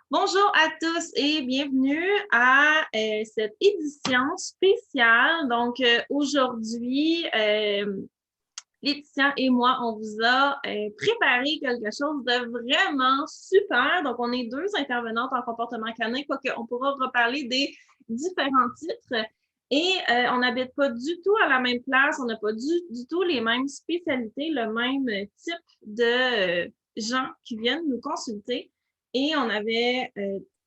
Bonjour à tous et bienvenue à cette édition spéciale. Donc, aujourd'hui, Laetitia et moi, on vous a préparé quelque chose de vraiment super. Donc, on est deux intervenantes en comportement canin, quoique on pourra reparler des différents titres. Et on n'habite pas du tout à la même place, on n'a pas du tout les mêmes spécialités, le même type de gens qui viennent nous consulter. Et on avait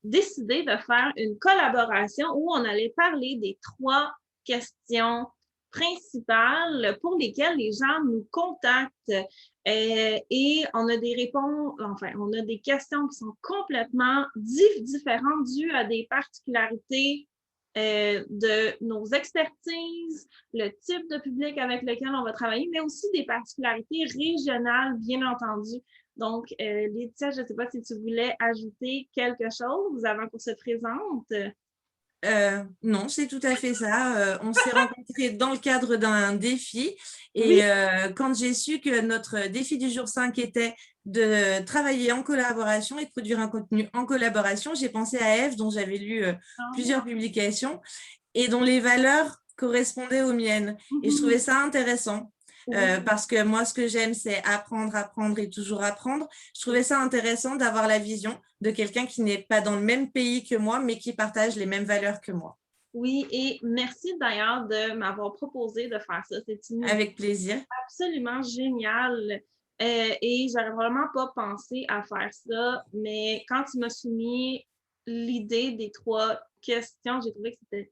décidé de faire une collaboration où on allait parler des 3 questions principales pour lesquelles les gens nous contactent. Et on a des réponses, enfin, on a des questions qui sont complètement différentes dues à des particularités de nos expertises, le type de public avec lequel on va travailler, mais aussi des particularités régionales, bien entendu. Donc, Laetitia, je ne sais pas si tu voulais ajouter quelque chose avant qu'on se présente. Non, c'est tout à fait ça. On s'est rencontrés dans le cadre d'un défi et Oui. quand j'ai su que notre défi du jour 5 était de travailler en collaboration et de produire un contenu en collaboration, j'ai pensé à Eve, dont j'avais lu plusieurs publications et dont les valeurs correspondaient aux miennes. Et je trouvais ça intéressant. Parce que moi, ce que j'aime, c'est apprendre, apprendre et toujours apprendre. Je trouvais ça intéressant d'avoir la vision de quelqu'un qui n'est pas dans le même pays que moi, mais qui partage les mêmes valeurs que moi. Oui, et merci d'ailleurs de m'avoir proposé de faire ça. C'est une idée Avec plaisir. absolument géniale. Et j'aurais vraiment pas pensé à faire ça, mais quand tu m'as soumis l'idée des 3 questions, j'ai trouvé que c'était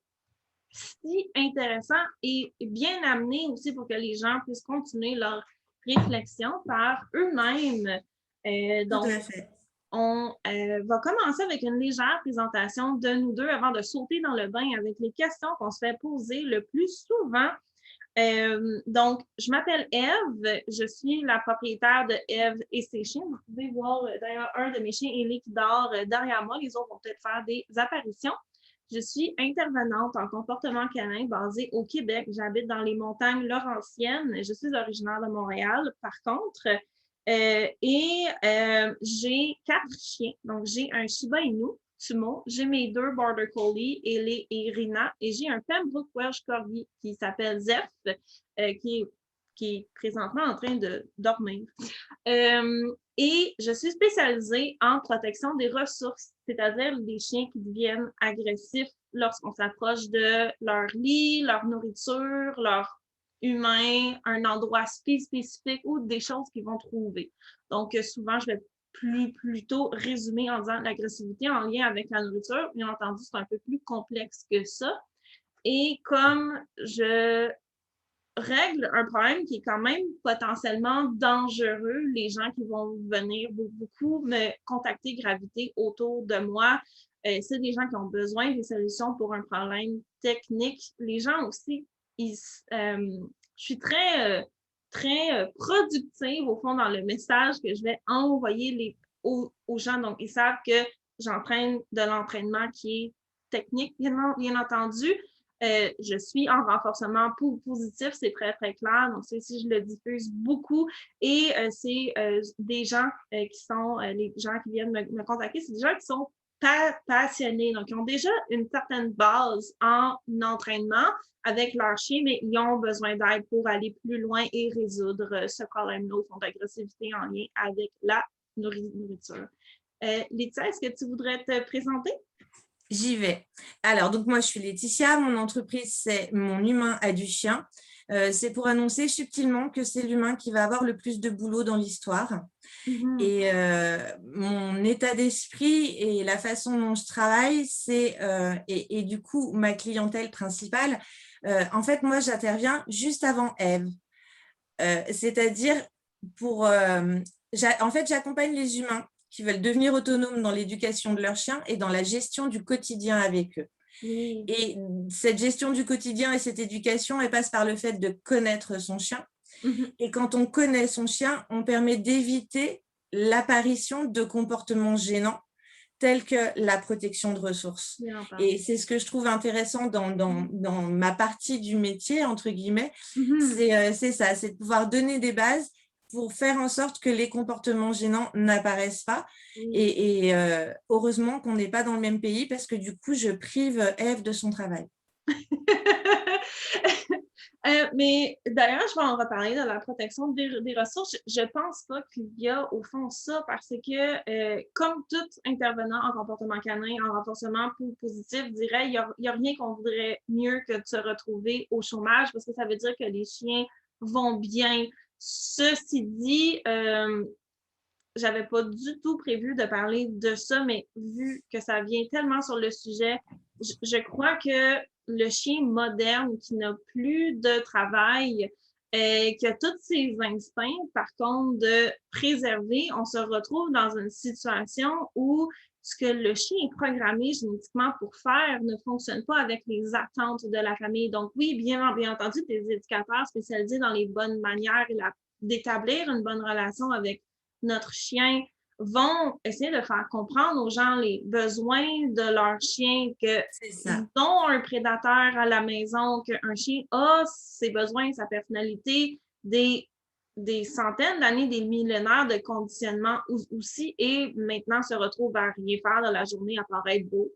si intéressant et bien amené aussi pour que les gens puissent continuer leur réflexion par eux-mêmes. Tout Donc, à fait. on va commencer avec une légère présentation de nous deux avant de sauter dans le bain avec les questions qu'on se fait poser le plus souvent. Donc, je m'appelle Eve, je suis la propriétaire de Eve et ses chiens. Vous pouvez voir d'ailleurs un de mes chiens, Ellie, qui dort derrière moi. Les autres vont peut-être faire des apparitions. Je suis intervenante en comportement canin basée au Québec. J'habite dans les montagnes Laurentiennes. Je suis originaire de Montréal, par contre. J'ai 4 chiens. Donc, j'ai un Shiba Inu, Sumo, j'ai mes 2 Border Collie, Ellie et Rina, et j'ai un Pembroke Welsh Corgi qui s'appelle Zeph, qui est présentement en train de dormir. Et je suis spécialisée en protection des ressources, c'est-à-dire des chiens qui deviennent agressifs lorsqu'on s'approche de leur lit, leur nourriture, leur humain, un endroit spécifique ou des choses qu'ils vont trouver. Donc, souvent, je vais plutôt résumer en disant l'agressivité en lien avec la nourriture. Bien entendu, c'est un peu plus complexe que ça. Et comme je règle un problème qui est quand même potentiellement dangereux, les gens qui vont venir beaucoup me contacter, graviter autour de moi, c'est des gens qui ont besoin de solutions pour un problème technique. Les gens aussi, je suis très productive au fond dans le message que je vais envoyer aux gens. Donc, ils savent que j'entraîne de l'entraînement qui est technique, bien entendu. Je suis en renforcement positif, c'est très clair. Donc, c'est si je le diffuse beaucoup. Et c'est des gens qui sont, les gens qui viennent me contacter, c'est des gens qui sont passionnés. Donc, ils ont déjà une certaine base en entraînement avec leur chien, mais ils ont besoin d'aide pour aller plus loin et résoudre ce problème-là au fond d'agressivité en lien avec la nourriture. Laetitia, est-ce que tu voudrais te présenter? J'y vais. Alors, donc moi, je suis Laetitia. Mon entreprise, c'est Mon Humain a du chien. C'est pour annoncer subtilement que c'est l'humain qui va avoir le plus de boulot dans l'histoire. Et mon état d'esprit et la façon dont je travaille, et du coup, ma clientèle principale, en fait, moi, j'interviens juste avant Eve. C'est-à-dire, en fait, j'accompagne les humains qui veulent devenir autonomes dans l'éducation de leurs chiens et dans la gestion du quotidien avec eux. Oui. Et cette gestion du quotidien et cette éducation, elle passe par le fait de connaître son chien. Et quand on connaît son chien, on permet d'éviter l'apparition de comportements gênants tels que la protection de ressources. Et c'est ce que je trouve intéressant dans ma partie du métier, entre guillemets, c'est ça, c'est de pouvoir donner des bases pour faire en sorte que les comportements gênants n'apparaissent pas. Oui. Et heureusement qu'on n'est pas dans le même pays parce que du coup, je prive Ève de son travail. Mais d'ailleurs, je vais en reparler de la protection des ressources. Je pense pas qu'il y a au fond ça parce que, comme tout intervenant en comportement canin, en renforcement positif, dirait, il y a rien qu'on voudrait mieux que de se retrouver au chômage parce que ça veut dire que les chiens vont bien. Ceci dit, j'avais pas du tout prévu de parler de ça, mais vu que ça vient tellement sur le sujet, je crois que le chien moderne qui n'a plus de travail, qui a tous ses instincts, par contre, de préserver, on se retrouve dans une situation où ce que le chien est programmé génétiquement pour faire ne fonctionne pas avec les attentes de la famille. Donc oui, bien entendu, des éducateurs spécialisés dans les bonnes manières et d'établir une bonne relation avec notre chien vont essayer de faire comprendre aux gens les besoins de leur chien, qu'ils ont un prédateur à la maison, qu'un chien a ses besoins, sa personnalité, des centaines d'années, des millénaires de conditionnement aussi, et maintenant se retrouve à rien faire de la journée à part être beau.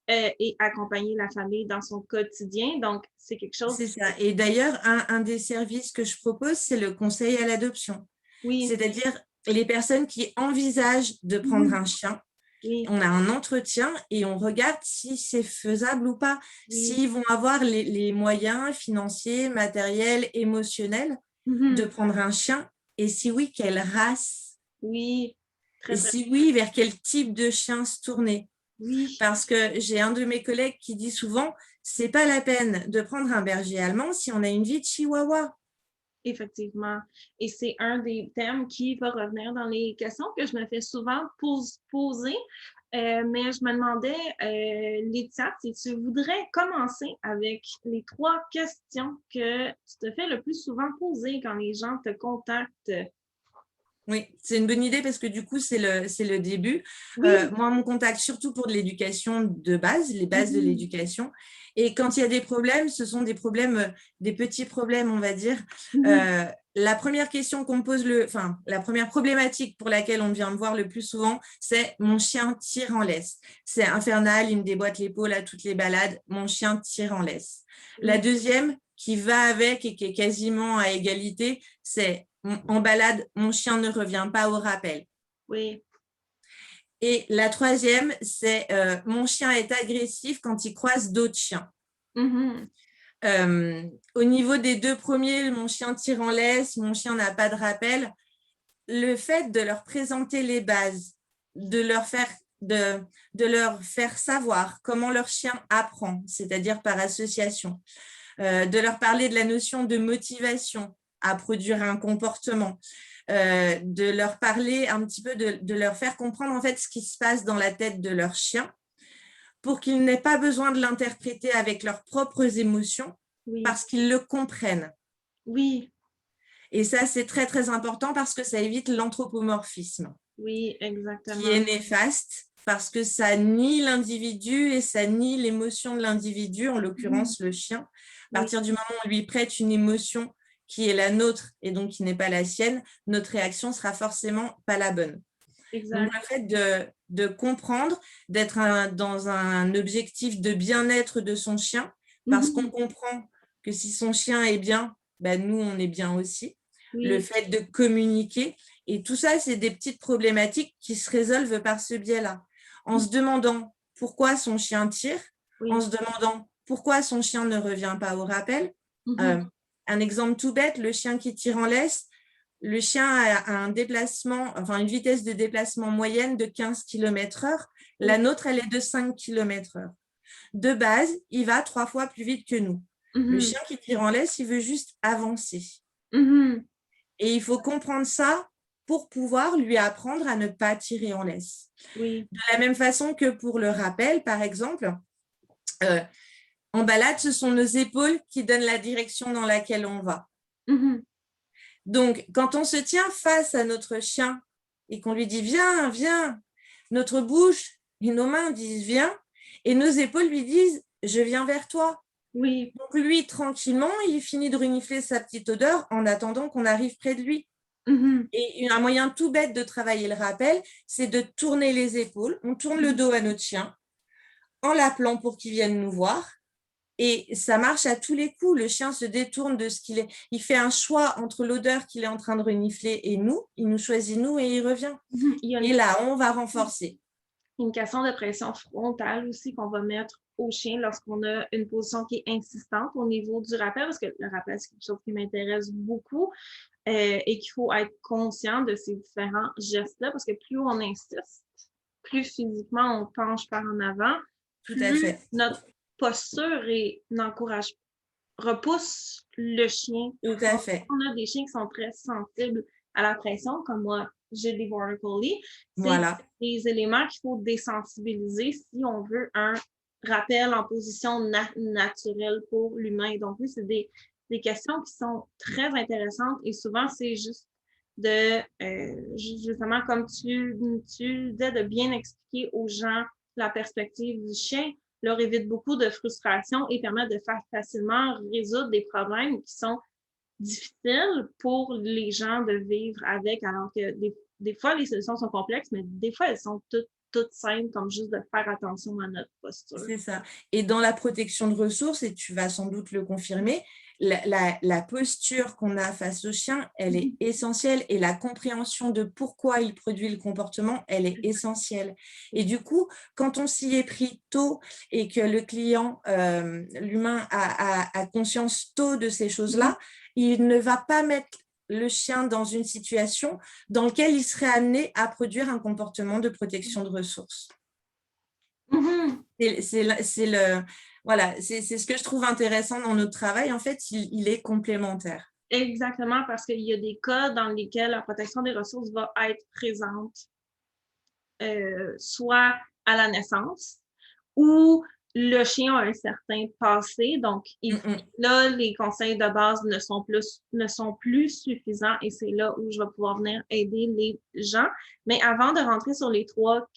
Et accompagner la famille dans son quotidien. Donc, c'est quelque chose... C'est ça. Et d'ailleurs, un des services que je propose, c'est le conseil à l'adoption. Oui. C'est-à-dire les personnes qui envisagent de prendre un chien, oui. On a un entretien et on regarde si c'est faisable ou pas, oui. S'ils vont avoir les moyens financiers, matériels, émotionnels de prendre un chien, et si oui, quelle race? Oui. Et si oui, vers quel type de chien se tourner? Oui. Parce que j'ai un de mes collègues qui dit souvent, c'est pas la peine de prendre un berger allemand si on a une vie de chihuahua. Effectivement. Et c'est un des thèmes qui va revenir dans les questions que je me fais souvent poser. Mais je me demandais, Laetitia, si tu voudrais commencer avec les 3 questions que tu te fais le plus souvent poser quand les gens te contactent. Oui, c'est une bonne idée parce que du coup, c'est le début. Oui. Moi, on me contacte surtout pour de l'éducation de base, les bases de l'éducation. Et quand il y a des problèmes, ce sont des problèmes, des petits problèmes, on va dire. La première question qu'on me pose, la première problématique pour laquelle on vient me voir le plus souvent, c'est « mon chien tire en laisse ». C'est infernal, il me déboîte l'épaule à toutes les balades, mon chien tire en laisse. La deuxième, qui va avec et qui est quasiment à égalité, c'est en balade, mon chien ne revient pas au rappel. Oui. Et la troisième, c'est mon chien est agressif quand il croise d'autres chiens. Au niveau des 2 premiers, mon chien tire en laisse, mon chien n'a pas de rappel. Le fait de leur présenter les bases, de leur faire savoir comment leur chien apprend, c'est-à-dire par association, de leur parler de la notion de motivation à produire un comportement, de leur parler un petit peu, de leur faire comprendre en fait ce qui se passe dans la tête de leur chien pour qu'ils n'aient pas besoin de l'interpréter avec leurs propres émotions, oui. Parce qu'ils le comprennent. Oui. Et ça, c'est très, très important parce que ça évite l'anthropomorphisme. Oui, exactement. Qui est néfaste parce que ça nie l'individu et ça nie l'émotion de l'individu, en l'occurrence le chien. À partir du moment où on lui prête une émotion qui est la nôtre et donc qui n'est pas la sienne, notre réaction sera forcément pas la bonne. Exact. Donc, le fait de comprendre, d'être dans un objectif de bien-être de son chien, parce qu'on comprend que si son chien est bien, ben nous, on est bien aussi. Oui. Le fait de communiquer, et tout ça, c'est des petites problématiques qui se résolvent par ce biais-là. En se demandant pourquoi son chien tire, en se demandant pourquoi son chien ne revient pas au rappel. Un exemple tout bête, le chien qui tire en laisse, le chien a un déplacement, enfin une vitesse de déplacement moyenne de 15 km/h. La nôtre, elle est de 5 km/h. De base, il va 3 fois plus vite que nous. Le chien qui tire en laisse, il veut juste avancer. Et il faut comprendre ça pour pouvoir lui apprendre à ne pas tirer en laisse. Oui. De la même façon que pour le rappel, par exemple, en balade, ce sont nos épaules qui donnent la direction dans laquelle on va. Donc, quand on se tient face à notre chien et qu'on lui dit « viens, viens », notre bouche et nos mains disent « viens » et nos épaules lui disent « je viens vers toi ». Oui. Donc, lui, tranquillement, il finit de renifler sa petite odeur en attendant qu'on arrive près de lui. Et un moyen tout bête de travailler le rappel, c'est de tourner les épaules. On tourne le dos à notre chien en l'appelant pour qu'il vienne nous voir. Et ça marche à tous les coups. Le chien se détourne de ce qu'il est. Il fait un choix entre l'odeur qu'il est en train de renifler et nous. Il nous choisit nous et il revient. Et là, on va renforcer. Une question de pression frontale aussi qu'on va mettre au chien lorsqu'on a une position qui est insistante au niveau du rappel, parce que le rappel, c'est quelque chose qui m'intéresse beaucoup et qu'il faut être conscient de ces différents gestes-là, parce que plus on insiste, plus physiquement on penche par en avant, tout à fait. Notre posture repousse le chien. Tout à fait. On a des chiens qui sont très sensibles à la pression, comme moi, j'ai des Border Collie. C'est des éléments qu'il faut désensibiliser si on veut un rappel en position naturelle pour l'humain. Donc oui, c'est des questions qui sont très intéressantes et souvent, c'est juste de, justement, comme tu disais, de bien expliquer aux gens la perspective du chien, leur évite beaucoup de frustration et permet de faire facilement résoudre des problèmes qui sont difficiles pour les gens de vivre avec, alors que des fois, les solutions sont complexes, mais des fois, elles sont toutes simples, comme juste de faire attention à notre posture. C'est ça. Et dans la protection de ressources, et tu vas sans doute le confirmer, la posture qu'on a face au chien, elle est essentielle et la compréhension de pourquoi il produit le comportement, elle est essentielle. Et du coup, quand on s'y est pris tôt et que le client, l'humain, a conscience tôt de ces choses-là, il ne va pas mettre le chien dans une situation dans laquelle il serait amené à produire un comportement de protection de ressources. Voilà, c'est ce que je trouve intéressant dans notre travail. En fait, il est complémentaire. Exactement, parce qu'il y a des cas dans lesquels la protection des ressources va être présente, soit à la naissance ou le chien a un certain passé. Donc, là, les conseils de base ne sont plus suffisants et c'est là où je vais pouvoir venir aider les gens. Mais avant de rentrer sur les 3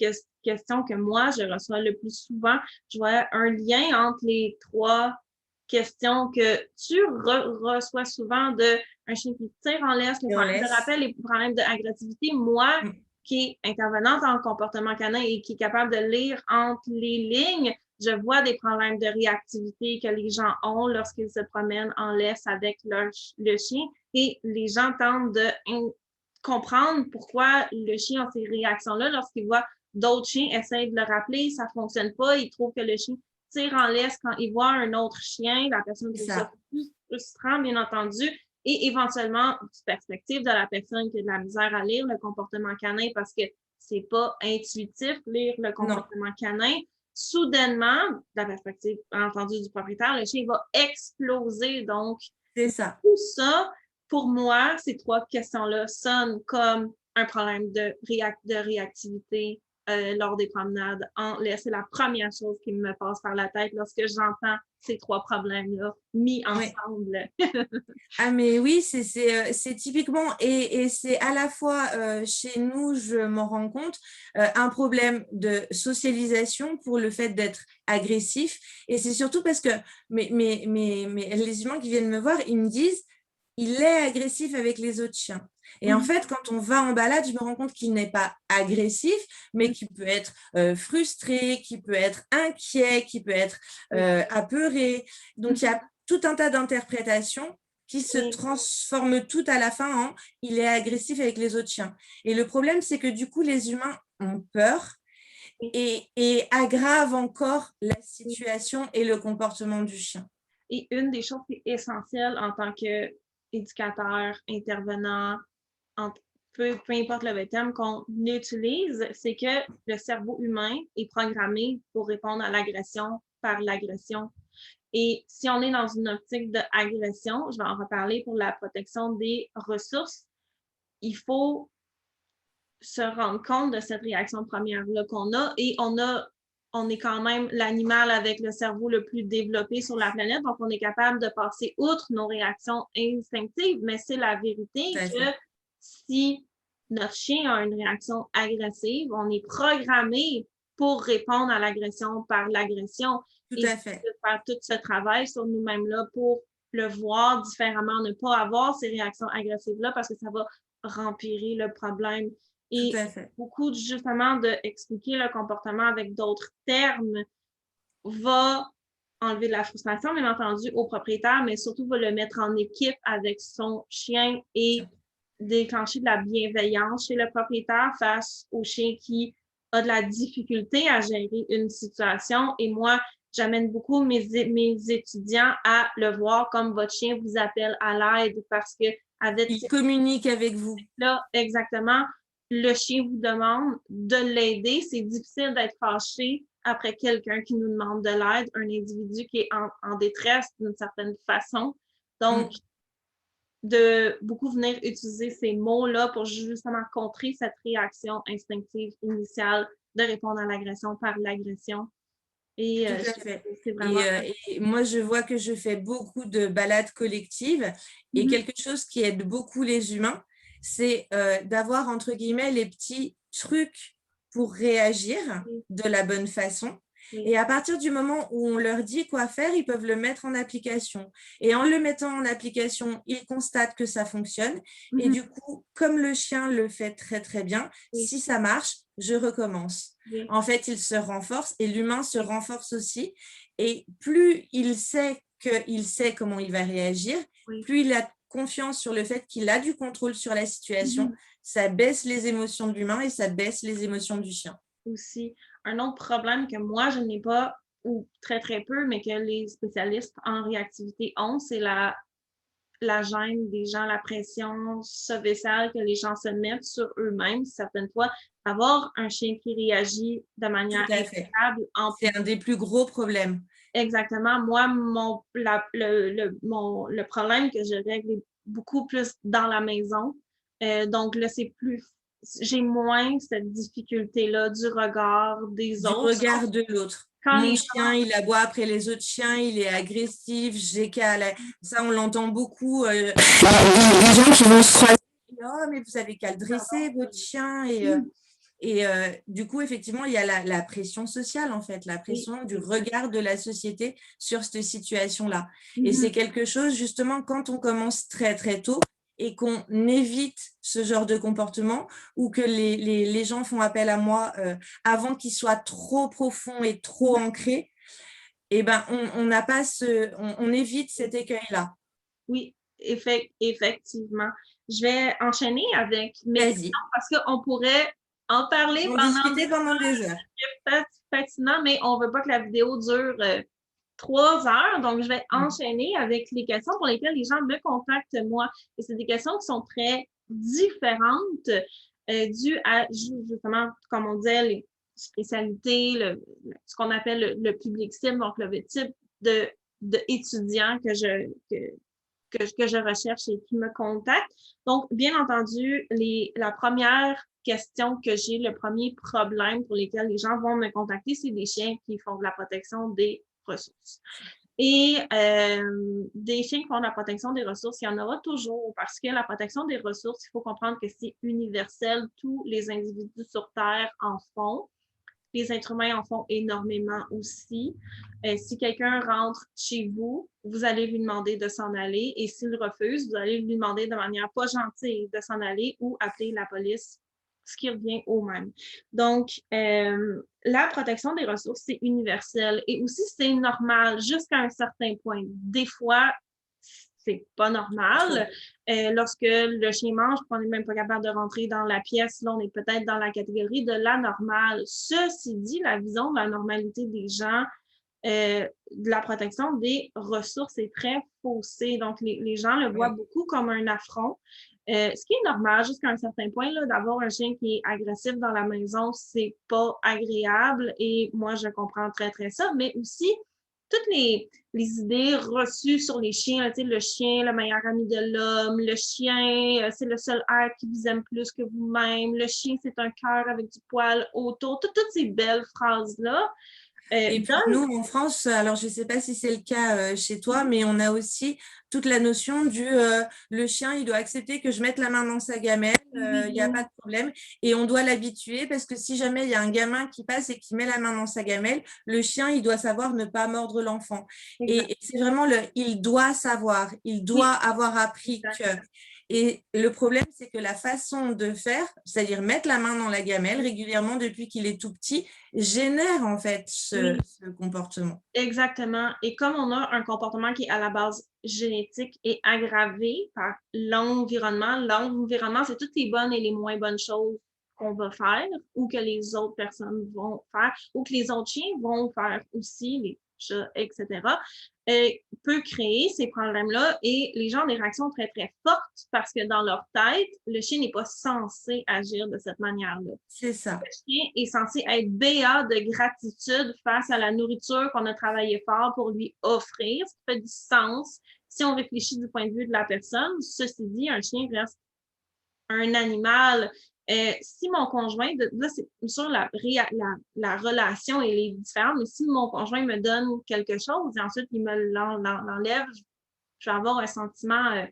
questions que moi, je reçois le plus souvent, je vois un lien entre les 3 questions que tu reçois souvent de un chien qui tire en laisse, les problèmes de rappel, les problèmes d'agressivité. Moi, qui est intervenante en comportement canin et qui est capable de lire entre les lignes, je vois des problèmes de réactivité que les gens ont lorsqu'ils se promènent en laisse avec le chien et les gens tentent de comprendre pourquoi le chien a ces réactions-là lorsqu'il voit d'autres chiens essayer de le rappeler, ça ne fonctionne pas, il trouve que le chien tire en laisse quand il voit un autre chien, la personne trouve ça plus frustrant, bien entendu, et éventuellement, du perspective de la personne qui a de la misère à lire le comportement canin parce que c'est pas intuitif lire le comportement canin. Soudainement, de la perspective, bien entendu, du propriétaire, le chien va exploser. Donc, c'est ça. Tout ça, pour moi, ces 3 questions-là sonnent comme un problème de réactivité lors des promenades en laisse. C'est la première chose qui me passe par la tête lorsque j'entends ces 3 problèmes-là mis ensemble. Ah mais oui, c'est typiquement, et c'est à la fois chez nous, je m'en rends compte, un problème de socialisation pour le fait d'être agressif. Et c'est surtout parce que les humains qui viennent me voir, ils me disent il est agressif avec les autres chiens. Et en fait, quand on va en balade, je me rends compte qu'il n'est pas agressif, mais qu'il peut être frustré, qu'il peut être inquiet, qu'il peut être apeuré. Donc, il y a tout un tas d'interprétations qui se transforment tout à la fin en « il est agressif avec les autres chiens ». Et le problème, c'est que du coup, les humains ont peur et aggravent encore la situation et le comportement du chien. Et une des choses qui est essentielle en tant qu'éducateur, intervenant, peu importe le terme qu'on utilise, c'est que le cerveau humain est programmé pour répondre à l'agression par l'agression. Et si on est dans une optique d'agression, je vais en reparler pour la protection des ressources, il faut se rendre compte de cette réaction première-là qu'on a et on est quand même l'animal avec le cerveau le plus développé sur la planète, donc on est capable de passer outre nos réactions instinctives, mais c'est la vérité que si notre chien a une réaction agressive, on est programmé pour répondre à l'agression par l'agression. Tout à fait. De faire tout ce travail sur nous-mêmes là pour le voir différemment, ne pas avoir ces réactions agressives-là parce que ça va rempirer le problème. Tout Et à fait. beaucoup, justement, d'expliquer le comportement avec d'autres termes va enlever de la frustration, bien entendu, au propriétaire, mais surtout va le mettre en équipe avec son chien et déclencher de la bienveillance chez le propriétaire face au chien qui a de la difficulté à gérer une situation. Et moi, j'amène beaucoup mes étudiants à le voir comme votre chien vous appelle à l'aide parce que avec Il communique avec vous. là, exactement, le chien vous demande de l'aider. C'est difficile d'être fâché après quelqu'un qui nous demande de l'aide, un individu qui est en détresse d'une certaine façon. Donc, de beaucoup venir utiliser ces mots-là pour justement contrer cette réaction instinctive initiale de répondre à l'agression par l'agression. Et Tout à fait. c'est vraiment... Et moi, je vois que je fais beaucoup de balades collectives et quelque chose qui aide beaucoup les humains, c'est d'avoir, entre guillemets, les petits trucs pour réagir de la bonne façon. Et à partir du moment où on leur dit quoi faire, ils peuvent le mettre en application. Et en le mettant en application, ils constatent que ça fonctionne. Et du coup, comme le chien le fait très, très bien, si ça marche, je recommence. En fait, il se renforce et l'humain se renforce aussi. Et plus il sait comment il va réagir, plus il a confiance sur le fait qu'il a du contrôle sur la situation, ça baisse les émotions de l'humain et ça baisse les émotions du chien. Aussi, un autre problème que moi, je n'ai pas, ou très, très peu, mais que les spécialistes en réactivité ont, c'est la gêne des gens, la pression sociale que les gens se mettent sur eux-mêmes, certaines fois. Avoir un chien qui réagit de manière impeccable. C'est un des plus gros problèmes. Exactement. Moi, le problème que je règle est beaucoup plus dans la maison. Donc là, c'est plus... J'ai moins cette difficulté-là du regard des autres. Du regard de l'autre. Mon chien, il aboie après les autres chiens, il est agressif, ça, on l'entend beaucoup. Les gens qui vont se croiser, oh, mais vous avez qu'à le dresser, votre chien. Et du coup, effectivement, il y a la pression sociale, en fait, la pression du regard de la société sur cette situation-là. Et c'est quelque chose, justement, quand on commence très, très tôt et qu'on évite ce genre de comportement ou que les gens font appel à moi avant qu'il soit trop profond et trop ancré, eh ben, on n'a pas on évite cet écueil-là. Oui, effectivement. Je vais enchaîner avec mes questions parce qu'on pourrait en parler pendant des heures. C'est peut-être fascinant, mais on ne veut pas que la vidéo dure 3 heures. Donc, je vais enchaîner avec les questions pour lesquelles les gens me contactent moi. Et c'est des questions qui sont très différentes dues à, justement, comme on disait, les spécialités, ce qu'on appelle le public cible, donc le type d'étudiants que je recherche et qui me contactent. Donc, bien entendu, la première question que j'ai, le premier problème pour lesquels les gens vont me contacter, c'est des chiens qui font de la protection des ressources. Et des chiens qui font de la protection des ressources, il y en aura toujours parce que la protection des ressources, il faut comprendre que c'est universel. Tous les individus sur Terre en font. Les êtres humains en font énormément aussi. Si quelqu'un rentre chez vous, vous allez lui demander de s'en aller et s'il refuse, vous allez lui demander de manière pas gentille de s'en aller ou appeler la police, ce qui revient au même. Donc, la protection des ressources, c'est universel et aussi c'est normal jusqu'à un certain point. Des fois, c'est pas normal. Lorsque le chien mange, on n'est même pas capable de rentrer dans la pièce, là, on est peut-être dans la catégorie de l'anormal. Ceci dit, la vision de la normalité des gens, de la protection des ressources est très faussée. Donc, les gens le voient beaucoup comme un affront. Ce qui est normal jusqu'à un certain point, là, d'avoir un chien qui est agressif dans la maison, c'est pas agréable et moi, je comprends très, très ça, mais aussi toutes les idées reçues sur les chiens, là, le chien, le meilleur ami de l'homme, le chien, c'est le seul être qui vous aime plus que vous-même, le chien, c'est un cœur avec du poil autour, toutes ces belles phrases-là. Et puis nous, en France, alors je ne sais pas si c'est le cas chez toi, mais on a aussi toute la notion du le chien, il doit accepter que je mette la main dans sa gamelle, il n'y a pas de problème. Et on doit l'habituer parce que si jamais il y a un gamin qui passe et qui met la main dans sa gamelle, le chien, il doit savoir ne pas mordre l'enfant. Et c'est vraiment il doit savoir, il doit avoir appris que… Et le problème, c'est que la façon de faire, c'est-à-dire mettre la main dans la gamelle régulièrement depuis qu'il est tout petit, génère en fait ce comportement. Exactement. Et comme on a un comportement qui est à la base génétique et aggravé par l'environnement, c'est toutes les bonnes et les moins bonnes choses qu'on va faire ou que les autres personnes vont faire ou que les autres chiens vont faire aussi, les chats, etc., peut créer ces problèmes-là et les gens ont des réactions très, très fortes parce que dans leur tête, le chien n'est pas censé agir de cette manière-là. C'est ça. Le chien est censé être béat de gratitude face à la nourriture qu'on a travaillé fort pour lui offrir. Ça fait du sens si on réfléchit du point de vue de la personne. Ceci dit, un chien reste un animal. Si mon conjoint, là, c'est sûr, la relation, elle est différente, mais si mon conjoint me donne quelque chose et ensuite il me l'enlève, je vais avoir un sentiment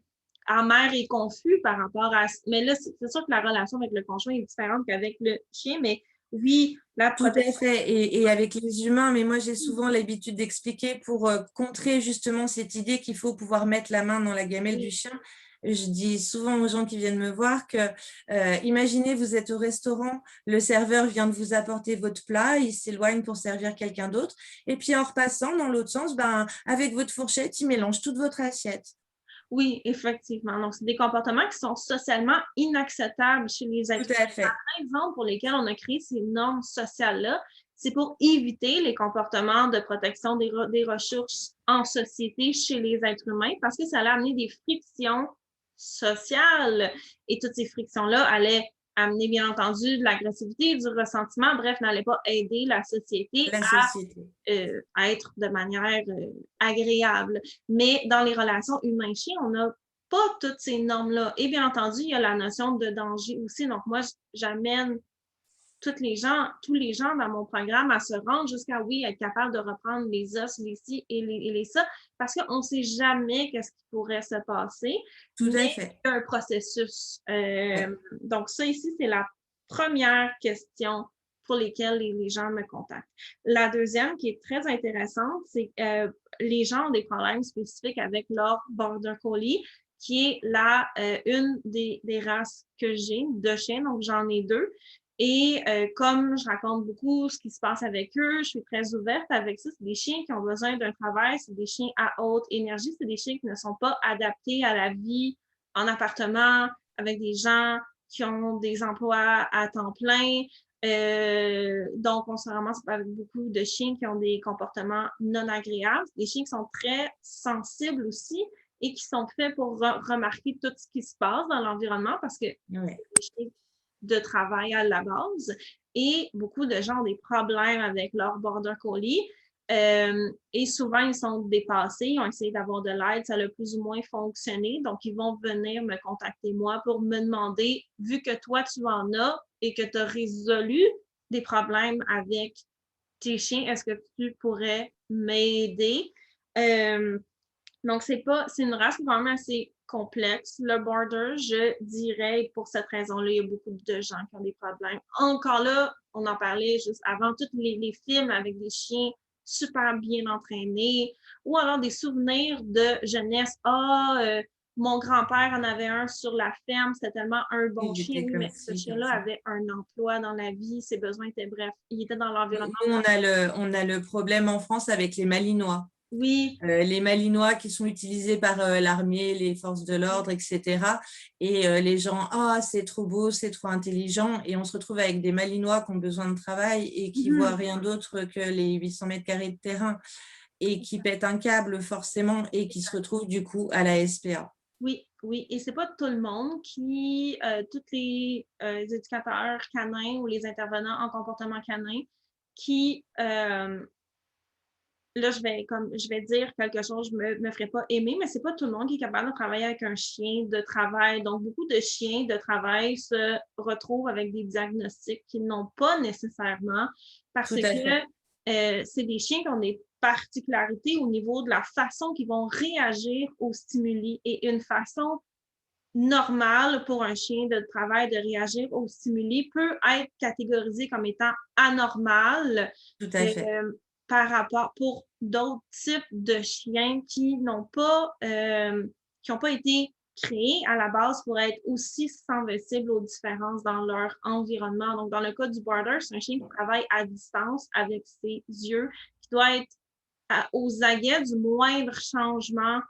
amer et confus par rapport à... Mais là, c'est sûr que la relation avec le conjoint est différente qu'avec le chien, mais oui, la Tout à protection... fait, et avec les humains, mais moi j'ai souvent l'habitude d'expliquer pour contrer justement cette idée qu'il faut pouvoir mettre la main dans la gamelle du chien. Je dis souvent aux gens qui viennent me voir que, imaginez, vous êtes au restaurant, le serveur vient de vous apporter votre plat, il s'éloigne pour servir quelqu'un d'autre, et puis en repassant dans l'autre sens, avec votre fourchette, il mélange toute votre assiette. Oui, effectivement. Donc, c'est des comportements qui sont socialement inacceptables chez les êtres Tout à fait. Par exemple, pour lesquels on a créé ces normes sociales-là, c'est pour éviter les comportements de protection des ressources en société chez les êtres humains parce que ça allait amener des frictions sociales et toutes ces frictions-là allaient amener, bien entendu, de l'agressivité, du ressentiment, bref, n'allait pas aider la société La société. à être de manière agréable. Mais dans les relations humain-chien, on n'a pas toutes ces normes-là. Et bien entendu, il y a la notion de danger aussi. Donc, moi, j'amène tous les gens dans mon programme à se rendre jusqu'à, oui, être capable de reprendre les os, les ci et les ça, parce qu'on ne sait jamais qu'est-ce qui pourrait se passer, Tout mais à il fait. y a un processus. Ouais. Donc, ça ici, c'est la première question pour lesquelles les gens me contactent. La deuxième, qui est très intéressante, c'est que les gens ont des problèmes spécifiques avec leur Border Collie, qui est une des races que j'ai de chiens, donc j'en ai deux. Et comme je raconte beaucoup ce qui se passe avec eux, je suis très ouverte avec ça. C'est des chiens qui ont besoin d'un travail, c'est des chiens à haute énergie, c'est des chiens qui ne sont pas adaptés à la vie en appartement avec des gens qui ont des emplois à temps plein. Donc, on se ramasse avec beaucoup de chiens qui ont des comportements non agréables, des chiens qui sont très sensibles aussi et qui sont faits pour remarquer tout ce qui se passe dans l'environnement parce que Ouais. les chiens de travail à la base. Et beaucoup de gens ont des problèmes avec leur border collie. Et souvent, ils sont dépassés, ils ont essayé d'avoir de l'aide, ça a plus ou moins fonctionné. Donc, ils vont venir me contacter moi pour me demander, vu que toi, tu en as et que tu as résolu des problèmes avec tes chiens, est-ce que tu pourrais m'aider? Donc, c'est une race quand même assez complexe. Le border, je dirais, pour cette raison-là, il y a beaucoup de gens qui ont des problèmes. Encore là, on en parlait juste avant, tous les films avec des chiens super bien entraînés ou alors des souvenirs de jeunesse. Mon grand-père en avait un sur la ferme, c'était tellement un bon Il chien, était comme mais ce ci, comme chien-là ça. avait un emploi dans la vie, ses besoins étaient brefs. Il était dans l'environnement. Nous, on a le problème en France avec les Malinois. Oui. Les Malinois qui sont utilisés par l'armée, les forces de l'ordre, etc. Et les gens, c'est trop beau, c'est trop intelligent. Et on se retrouve avec des Malinois qui ont besoin de travail et qui voient rien d'autre que les 800 mètres carrés de terrain et qui pètent un câble forcément et qui se retrouvent du coup à la SPA. Oui, oui, et c'est pas tout le monde tous les éducateurs canins ou les intervenants en comportement canin qui, là, je vais dire quelque chose, je me ferai pas aimer, mais c'est pas tout le monde qui est capable de travailler avec un chien de travail. Donc, beaucoup de chiens de travail se retrouvent avec des diagnostics qu'ils n'ont pas nécessairement parce Tout à fait. que c'est des chiens qui ont des particularités au niveau de la façon qu'ils vont réagir aux stimuli et une façon normale pour un chien de travail de réagir aux stimuli peut être catégorisée comme étant anormale Tout à fait. par rapport pour d'autres types de chiens qui n'ont pas été créés à la base pour être aussi sensibles aux différences dans leur environnement. Donc, dans le cas du border, c'est un chien qui travaille à distance avec ses yeux, qui doit être aux aguets du moindre changement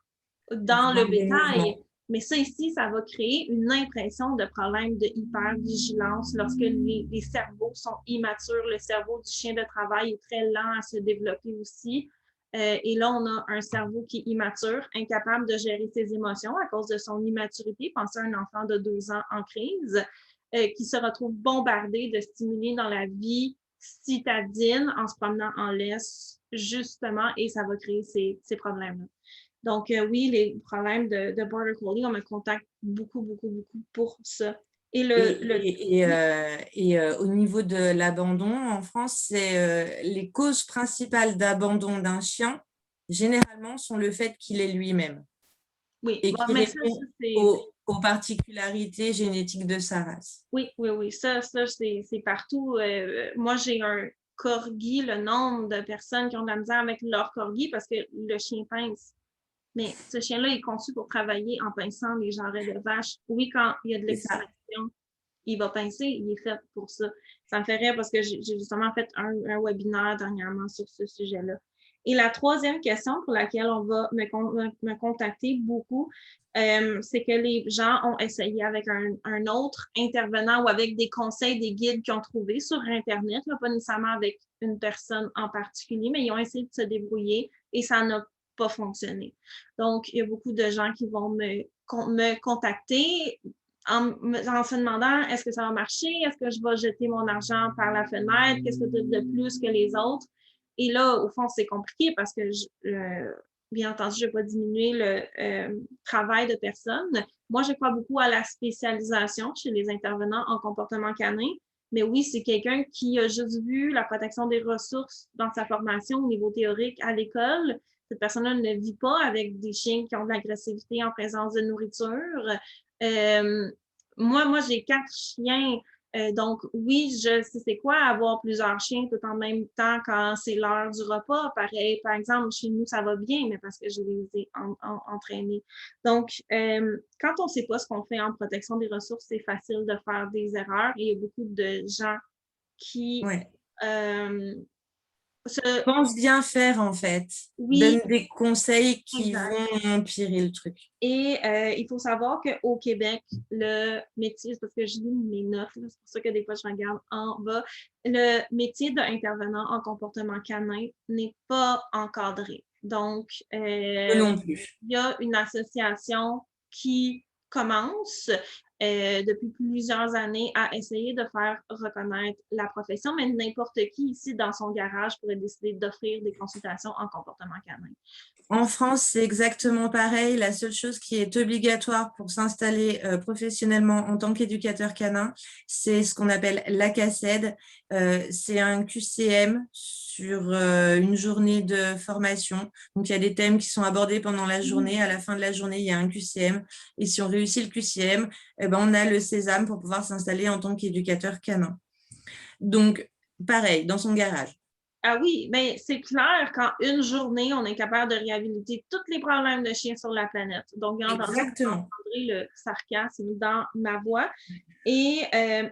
dans le bétail. Mais ça ici, ça va créer une impression de problème de hypervigilance lorsque les cerveaux sont immatures. Le cerveau du chien de travail est très lent à se développer aussi. Et là, on a un cerveau qui est immature, incapable de gérer ses émotions à cause de son immaturité. Pensez à un enfant de 2 ans en crise qui se retrouve bombardé de stimuli dans la vie citadine en se promenant en laisse, justement, et ça va créer ces problèmes-là. Donc, oui, les problèmes de Border Collie, on me contacte beaucoup, beaucoup, beaucoup pour ça. Et au niveau de l'abandon, en France, les causes principales d'abandon d'un chien, généralement, sont le fait qu'il est lui-même. Oui, et bon, qui mais répond aux particularités génétiques de sa race. Oui, oui, oui. Ça c'est partout. Moi, j'ai un corgi, le nombre de personnes qui ont de la misère avec leur corgi parce que le chien pince. Mais ce chien-là est conçu pour travailler en pinçant les jarrets de vache. Oui, quand il y a de l'extraction, il va pincer, il est fait pour ça. Ça me fait rire parce que j'ai justement fait un webinaire dernièrement sur ce sujet-là. Et la troisième question pour laquelle on va me contacter beaucoup, c'est que les gens ont essayé avec un autre intervenant ou avec des conseils, des guides qu'ils ont trouvés sur Internet, là, pas nécessairement avec une personne en particulier, mais ils ont essayé de se débrouiller et ça n'a pas fonctionné. Donc, il y a beaucoup de gens qui vont me contacter en se demandant est-ce que ça va marcher, est-ce que je vais jeter mon argent par la fenêtre, qu'est-ce que tu as de plus que les autres. Et là, au fond, c'est compliqué parce que, bien entendu, je ne vais pas diminuer le travail de personne. Moi, je crois beaucoup à la spécialisation chez les intervenants en comportement canin. Mais oui, c'est quelqu'un qui a juste vu la protection des ressources dans sa formation au niveau théorique à l'école. Cette personne-là ne vit pas avec des chiens qui ont de l'agressivité en présence de nourriture. Moi, j'ai 4 chiens. Donc, oui, je sais c'est quoi avoir plusieurs chiens tout en même temps quand c'est l'heure du repas. Pareil, par exemple, chez nous, ça va bien, mais parce que je les ai entraînés. Donc, quand on ne sait pas ce qu'on fait en protection des ressources, c'est facile de faire des erreurs. Et il y a beaucoup de gens qui pense bien faire, en fait. Donne des conseils qui vont empirer le truc. Et il faut savoir qu'au Québec, le métier, c'est parce que je lis mes notes, c'est pour ça que des fois je regarde en bas, le métier d'intervenant en comportement canin n'est pas encadré. Donc, non plus. Il y a une association qui commence depuis plusieurs années à essayer de faire reconnaître la profession, mais n'importe qui ici dans son garage pourrait décider d'offrir des consultations en comportement canin. En France, c'est exactement pareil. La seule chose qui est obligatoire pour s'installer professionnellement en tant qu'éducateur canin, c'est ce qu'on appelle l'ACACED. C'est un QCM sur une journée de formation. Donc, il y a des thèmes qui sont abordés pendant la journée. À la fin de la journée, il y a un QCM. Et si on réussit le QCM, on a le sésame pour pouvoir s'installer en tant qu'éducateur canin. Donc, pareil, dans son garage. Ah oui, mais c'est clair qu'en une journée, on est capable de réhabiliter tous les problèmes de chiens sur la planète. Donc, bien entendu, vous entendrez le sarcasme dans ma voix. Et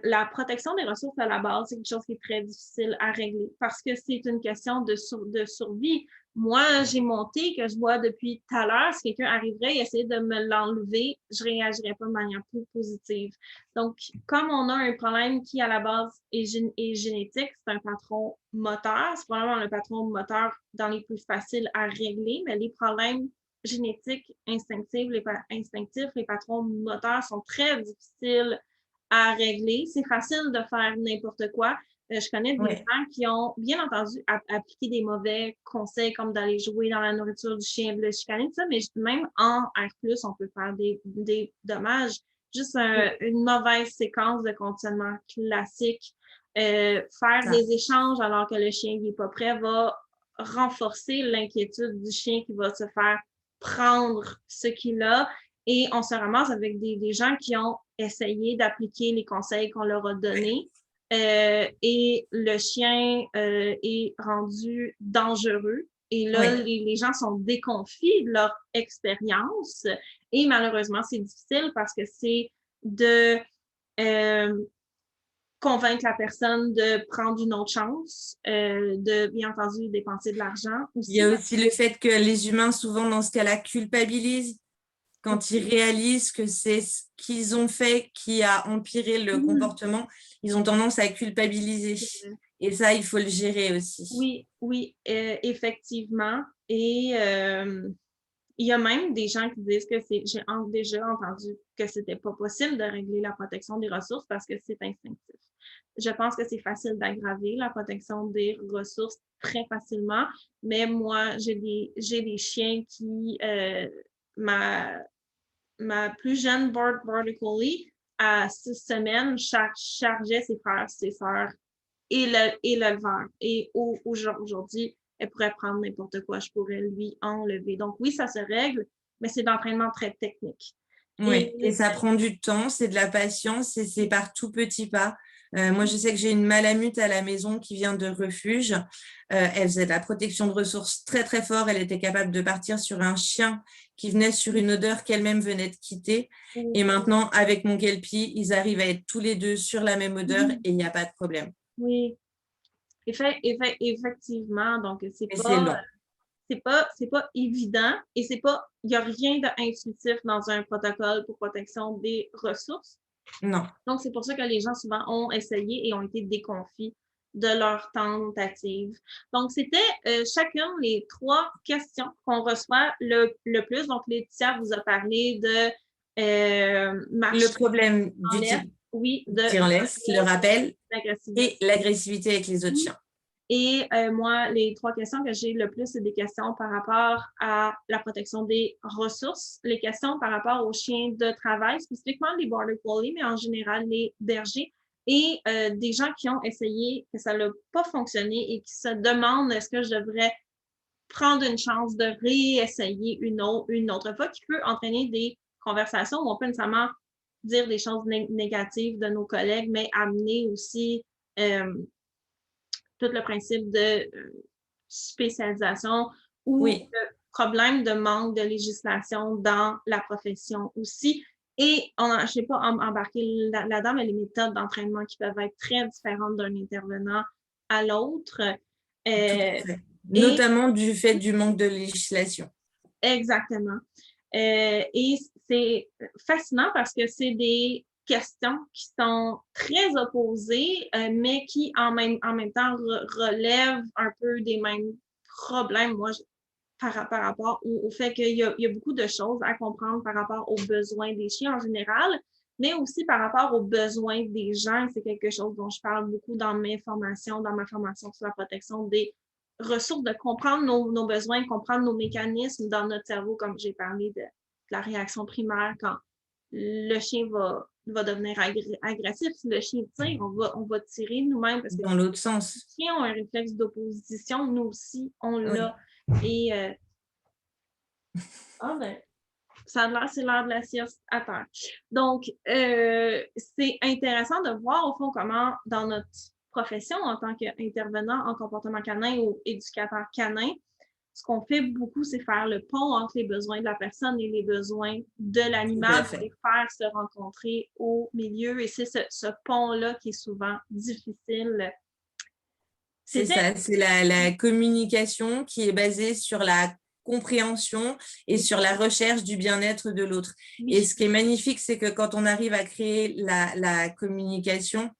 la protection des ressources à la base, c'est quelque chose qui est très difficile à régler parce que c'est une question de survie. Moi, j'ai mon thé que je bois depuis tout à l'heure. Si quelqu'un arriverait et essayait de me l'enlever, je ne réagirais pas de manière plus positive. Donc, comme on a un problème qui, à la base, est génétique, c'est un patron moteur. C'est probablement le patron moteur dans les plus faciles à régler, mais les problèmes génétiques, instinctifs, les patrons moteurs sont très difficiles à régler. C'est facile de faire n'importe quoi. Je connais des gens qui ont, bien entendu, appliqué des mauvais conseils comme d'aller jouer dans la nourriture du chien, de le chicaner, tout ça, mais même en R+, on peut faire des dommages. Juste une mauvaise séquence de conditionnement classique. Faire des échanges alors que le chien n'est pas prêt va renforcer l'inquiétude du chien qui va se faire prendre ce qu'il a. Et on se ramasse avec des gens qui ont essayé d'appliquer les conseils qu'on leur a donnés. Et le chien est rendu dangereux Et là, Oui. les gens sont déconfits de leur expérience. Et malheureusement, c'est difficile parce que c'est de convaincre la personne de prendre une autre chance, de, bien entendu, dépenser de l'argent Il y aussi. a aussi le fait que les humains, souvent, dans ce cas-là, culpabilisent quand ils réalisent que c'est ce qu'ils ont fait qui a empiré le comportement. Ils ont tendance à culpabiliser. Et ça, il faut le gérer aussi. Oui, oui, effectivement. Et il y a même des gens qui disent que j'ai déjà entendu que c'était pas possible de régler la protection des ressources parce que c'est instinctif. Je pense que c'est facile d'aggraver la protection des ressources très facilement, mais moi, j'ai des chiens qui, ma, ma plus jeune Border Collie, à 6 semaines, chargeait ses frères, ses sœurs et l'éleveur. Et aujourd'hui, elle pourrait prendre n'importe quoi, je pourrais lui enlever. Donc oui, ça se règle, mais c'est d'entraînement très technique. Oui, et ça prend du temps, c'est de la patience et c'est par tout petits pas. Moi, je sais que j'ai une malamute à la maison qui vient de refuge. Elle faisait de la protection de ressources très, très fort. Elle était capable de partir sur un chien qui venait sur une odeur qu'elle-même venait de quitter. Et maintenant, avec mon Kelpie, ils arrivent à être tous les deux sur la même odeur et il n'y a pas de problème. Oui, effectivement. Donc, Et c'est lent. c'est pas évident et il n'y a rien d'intuitif dans un protocole pour protection des ressources. Non. Donc, c'est pour ça que les gens souvent ont essayé et ont été déconfits de leur tentative. Donc, c'était chacun les 3 questions qu'on reçoit le plus. Donc, Laetitia vous a parlé de Le marcher problème en du laisse, oui, de tir en laisse, le rappel l'agressivité. et l'agressivité avec les autres chiens. Et moi, les 3 questions que j'ai le plus, c'est des questions par rapport à la protection des ressources, les questions par rapport aux chiens de travail, spécifiquement les Border Collie, mais en général les bergers, et des gens qui ont essayé, que ça n'a pas fonctionné et qui se demandent est-ce que je devrais prendre une chance de réessayer une autre fois, qui peut entraîner des conversations où on peut nécessairement dire des choses négatives de nos collègues, mais amener aussi tout le principe de spécialisation ou Oui. de problème de manque de législation dans la profession aussi. Et je ne sais pas embarquer là-dedans, mais les méthodes d'entraînement qui peuvent être très différentes d'un intervenant à l'autre. Tout à fait. Notamment du fait du manque de législation. Exactement. Et c'est fascinant parce que c'est des questions qui sont très opposées, mais qui en même temps relèvent un peu des mêmes problèmes, moi, par rapport au fait qu'il y a beaucoup de choses à comprendre par rapport aux besoins des chiens en général, mais aussi par rapport aux besoins des gens. C'est quelque chose dont je parle beaucoup dans ma formation sur la protection des ressources, de comprendre nos besoins, comprendre nos mécanismes dans notre cerveau, comme j'ai parlé de la réaction primaire quand le chien va devenir agressif. Si le chien tire, on va tirer nous-mêmes parce que dans l'autre sens. Les chiens ont un réflexe d'opposition, nous aussi, on l'a. Et ben, c'est l'heure de la sieste à terre. Donc, c'est intéressant de voir au fond comment dans notre profession en tant qu'intervenant en comportement canin ou éducateur canin, ce qu'on fait beaucoup, c'est faire le pont entre les besoins de la personne et les besoins de l'animal pour les faire se rencontrer au milieu. Et c'est ce pont-là qui est souvent difficile. C'est ça, c'est la communication qui est basée sur la compréhension et sur la recherche du bien-être de l'autre. Et ce qui est magnifique, c'est que quand on arrive à créer la communication,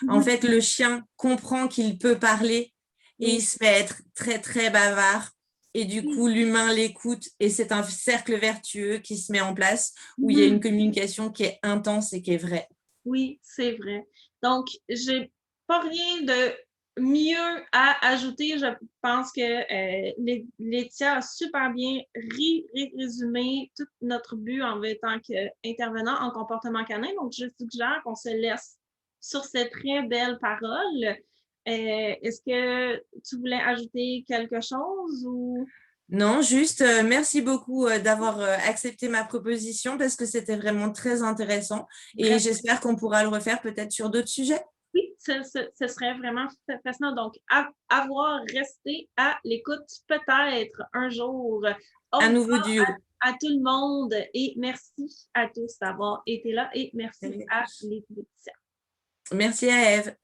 en fait, le chien comprend qu'il peut parler et il se met à être très, très bavard. Et du coup, l'humain l'écoute et c'est un cercle vertueux qui se met en place où il y a une communication qui est intense et qui est vraie. Oui, c'est vrai. Donc, j'ai pas rien de mieux à ajouter. Je pense que Laetitia a super bien résumé tout notre but en tant qu'intervenant en comportement canin. Donc, je suggère qu'on se laisse sur cette très belle parole. Est-ce que tu voulais ajouter quelque chose ou… Non, juste merci beaucoup d'avoir accepté ma proposition parce que c'était vraiment très intéressant et j'espère qu'on pourra le refaire peut-être sur d'autres sujets. Oui, ce serait vraiment fascinant. Donc, avoir resté à l'écoute peut-être un jour. Au Un nouveau revoir duo. à tout le monde et merci à tous d'avoir été là et merci Salut à à tous. les politiciens. Merci à Ève.